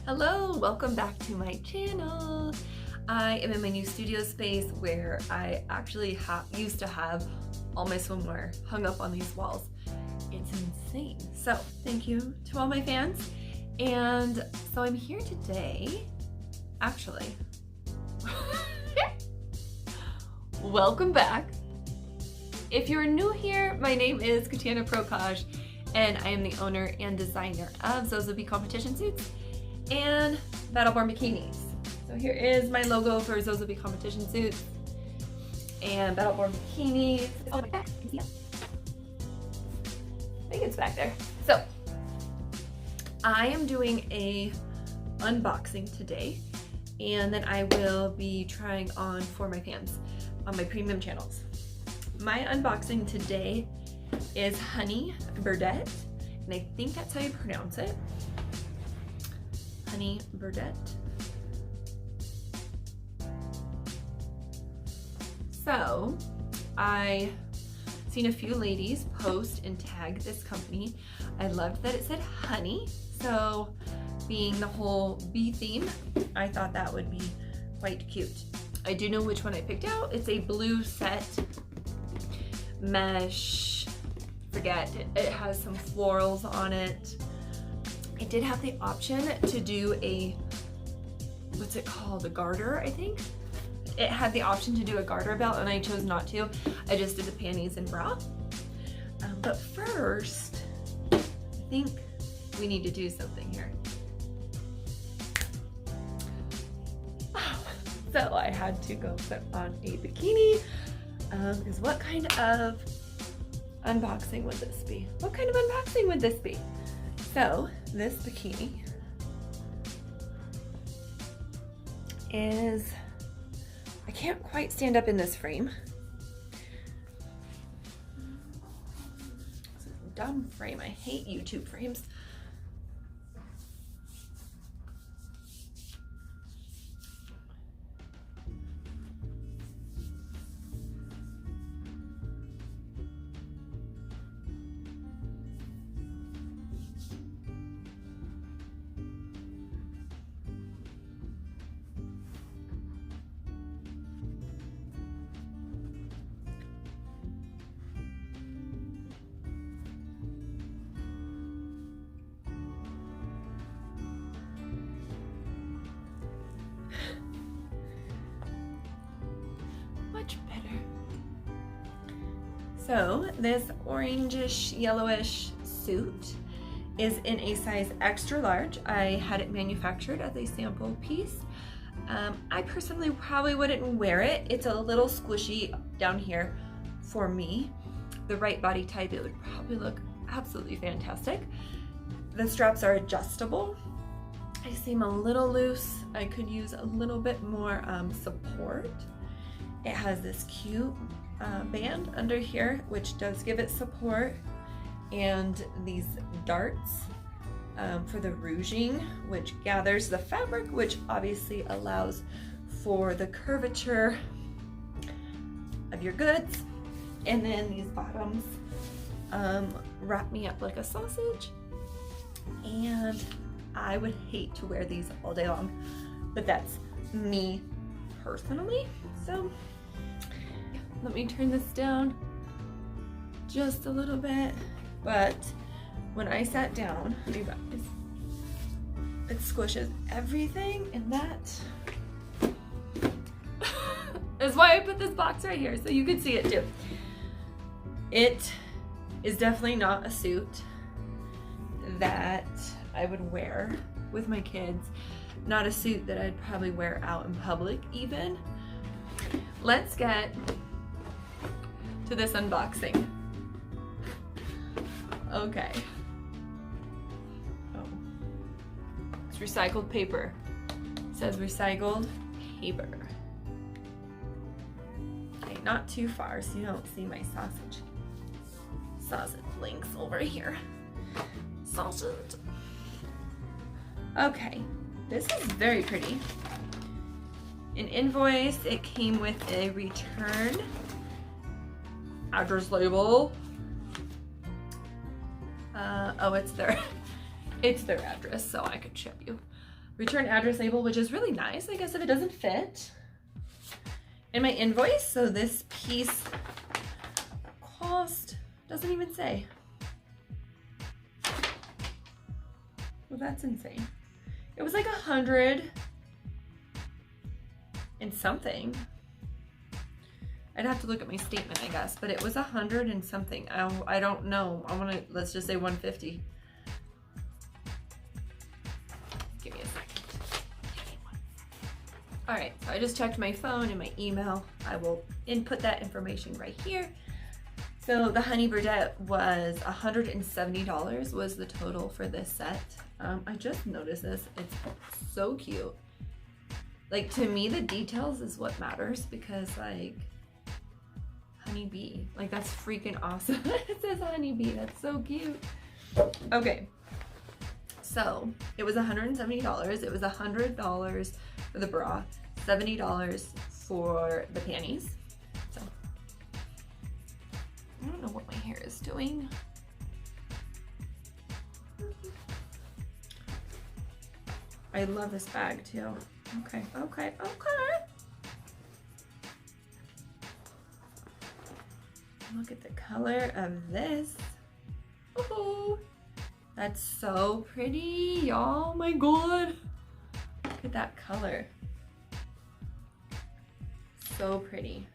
Hello, welcome back to my channel. I am in my new studio space where I actually used to have all my swimwear hung up on these walls. It's insane. So thank you to all my fans. And so I'm here today, actually, welcome back. If you're new here, my name is Katana Prokaj and I am the owner and designer of Zozobi Competition Suits and Battleborn Bikinis. So here is my logo for Zozobi Competition Suits and Battleborn Bikinis. Oh my God, I think it's back there. So I am doing a unboxing today, and then I will be trying on for my fans on my premium channels. My unboxing today is Honey Birdette, and I think that's how you pronounce it. Honey Birdette. So I seen a few ladies post and tag this company. I loved that it said honey. So being the whole bee theme, I thought that would be quite cute. I do know which one I picked out. It's a blue set mesh. Forget it has some florals on it. It did have the option to do a, what's it called, a garter, I think. It had the option to do a garter belt and I chose not to. I just did the panties and bra. But first, I think we need to do something here. So I had to go put on a bikini, because what kind of unboxing would this be? What kind of unboxing would this be? So this bikini is, I can't quite stand up in this frame. It's a dumb frame. I hate YouTube frames. Better. So this orangish yellowish suit is in a size extra large. I had it manufactured as a sample piece. I personally probably wouldn't wear it. It's a little squishy down here for me. The right body type, it would probably look absolutely fantastic. The straps are adjustable. I seem a little loose. I could use a little bit more support. It has this cute band under here, which does give it support, and these darts for the rouging, which gathers the fabric, which obviously allows for the curvature of your goods. And then these bottoms wrap me up like a sausage, and I would hate to wear these all day long, but that's me personally. So let me turn this down just a little bit. But when I sat down, you guys, it squishes everything, and that is why I put this box right here so you could see it too. It is definitely not a suit that I would wear with my kids. Not a suit that I'd probably wear out in public even. Let's get to this unboxing. Okay. Oh. It's recycled paper. It says recycled paper. Okay, not too far so you don't see my sausage. Sausage links over here. Sausage. Okay, this is very pretty. An invoice, it came with a return address label. Oh, it's their address, so I could show you. return address label, which is really nice, I guess, if it doesn't fit. And my invoice, so this piece cost, doesn't even say. Well, that's insane. It was like 100 and something. I'd have to look at my statement, I guess, but it was 100 and something. I don't know. Let's just say 150. Give me a second. All right, so I just checked my phone and my email. I will input that information right here. So the Honey Birdette was $170 was the total for this set. I just noticed this. It's so cute. Like, to me, the details is what matters, because like honeybee, like that's freaking awesome. It says honeybee. That's so cute. Okay. So it was $170. It was $100 for the bra, $70 for the panties. So I don't know what my hair is doing. I love this bag too. Okay, okay, okay. Look at the color of this. Ooh. That's so pretty, y'all. Oh my god. Look at that color. So pretty.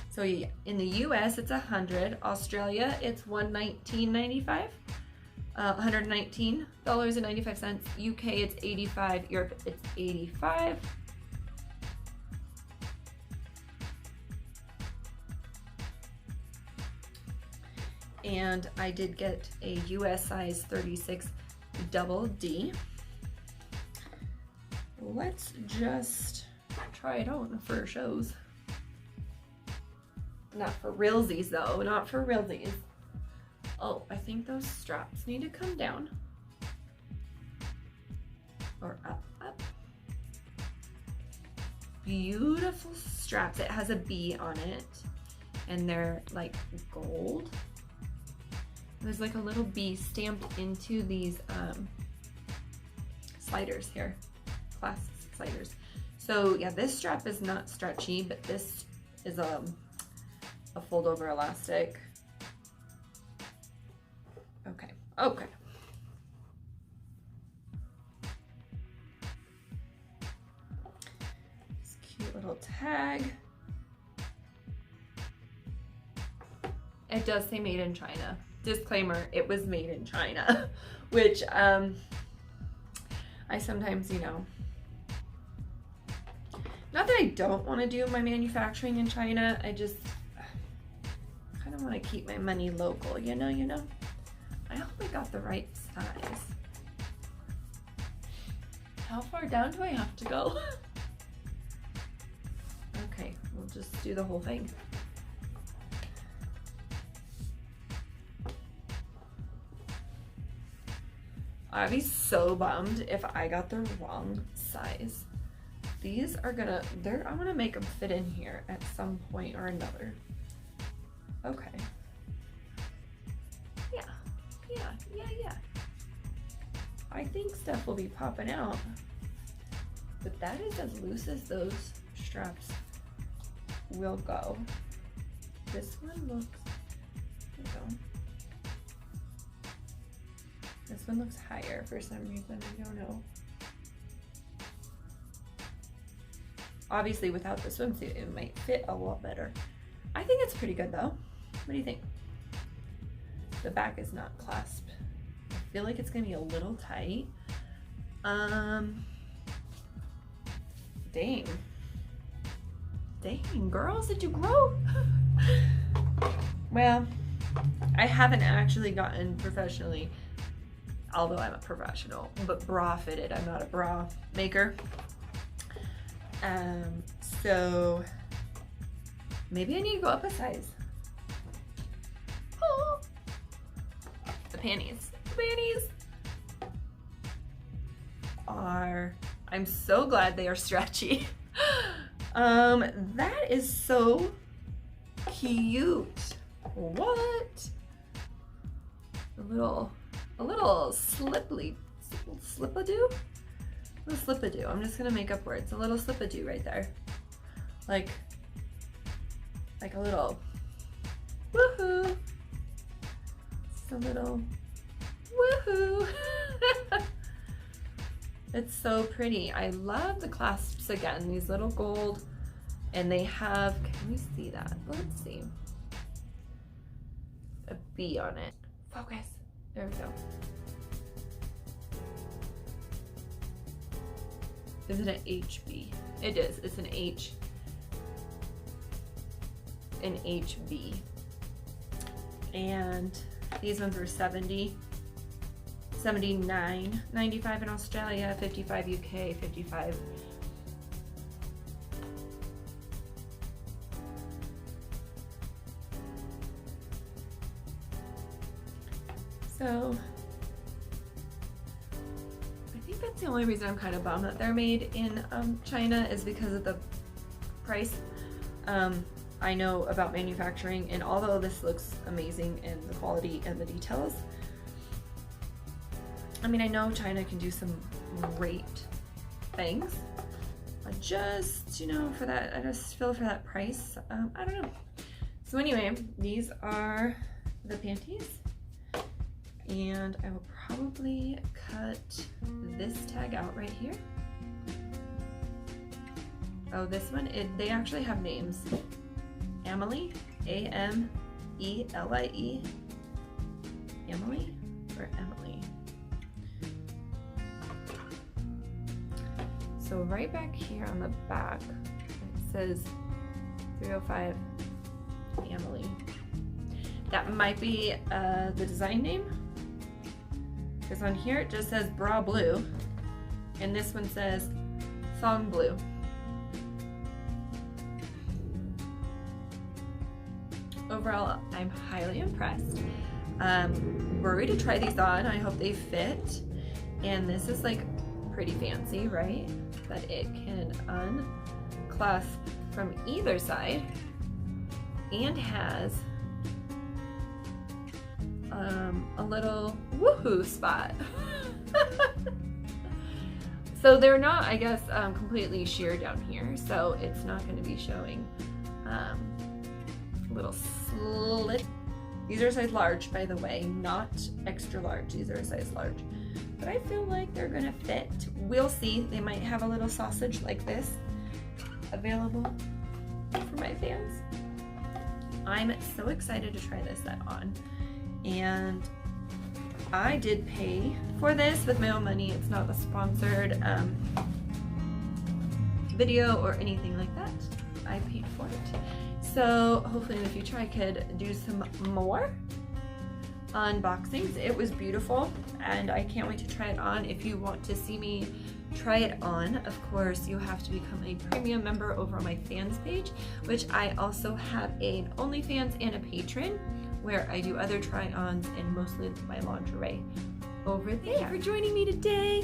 So yeah, in the US it's 100, Australia it's $119.95, $119.95, UK it's 85, Europe it's 85. And I did get a US size 36 double D. Let's just try it on for shows. Not for realsies though, not for realsies. Oh, I think those straps need to come down. Or up, up. Beautiful straps. It has a B on it. And they're like gold. There's like a little bee stamped into these sliders here, clasp sliders. So yeah, this strap is not stretchy, but this is a fold over elastic. Okay, okay. This cute little tag. It does say made in China. Disclaimer, it was made in China, which I sometimes, you know, not that I don't want to do my manufacturing in China, I just kind of want to keep my money local, you know. I hope I got the right size. How far down do I have to go? Okay, we'll just do the whole thing. I'd be so bummed if I got the wrong size. These are gonna, I'm gonna make them fit in here at some point or another. Okay. Yeah. I think stuff will be popping out. But that is as loose as those straps will go. This one looks, there we go. This one looks higher for some reason, I don't know. Obviously without the swimsuit it might fit a lot better. I think it's pretty good though. What do you think? The back is not clasped. I feel like it's gonna be a little tight. Dang. Dang, girls, did you grow? Well, I haven't actually gotten professionally, although I'm a professional, but bra fitted. I'm not a bra maker. So maybe I need to go up a size. Oh, the panties are, I'm so glad they are stretchy. That is so cute. What? A a little slip-a-doo? A little slip-a-doo. I'm just gonna make up words. A little slip-a-doo right there. Like a little woohoo. Just a little woohoo. It's so pretty. I love the clasps again, these little gold, and they have, can we see that? Let's see. A bee on it. Focus. There we go. Is it an HB? It is. It's an H. An HB. And these ones were 70. 79.95 in Australia, 55 UK, 55. So I think that's the only reason I'm kind of bummed that they're made in China is because of the price. I know about manufacturing, and although this looks amazing in the quality and the details, I mean, I know China can do some great things. I just, you know, for that, I just feel for that price, I don't know. So anyway, these are the panties, and I will probably cut this tag out right here. Oh, this one, they actually have names. Amelie, A-M-E-L-I-E, Amelie or Emily? So right back here on the back, it says 305 Amelie. That might be the design name, because on here it just says bra blue, and this one says thong blue. Overall, I'm highly impressed. Worried to try these on. I hope they fit. And this is like pretty fancy, right? That it can unclasp from either side and has a little woohoo spot. So they're not, I guess, completely sheer down here, so it's not going to be showing little slit. These are a size large, by the way, not extra large. These are a size large, but I feel like they're gonna fit. We'll see. They might have a little sausage like this available for my fans. I'm so excited to try this set on, and I did pay for this with my own money. It's not a sponsored video or anything like that. I paid for it. So hopefully in the future I could do some more unboxings. It was beautiful, and I can't wait to try it on. If you want to see me try it on, of course, you have to become a premium member over on my fans page, which I also have an OnlyFans and a Patreon, where I do other try-ons and mostly my lingerie over there. Thank you for joining me today.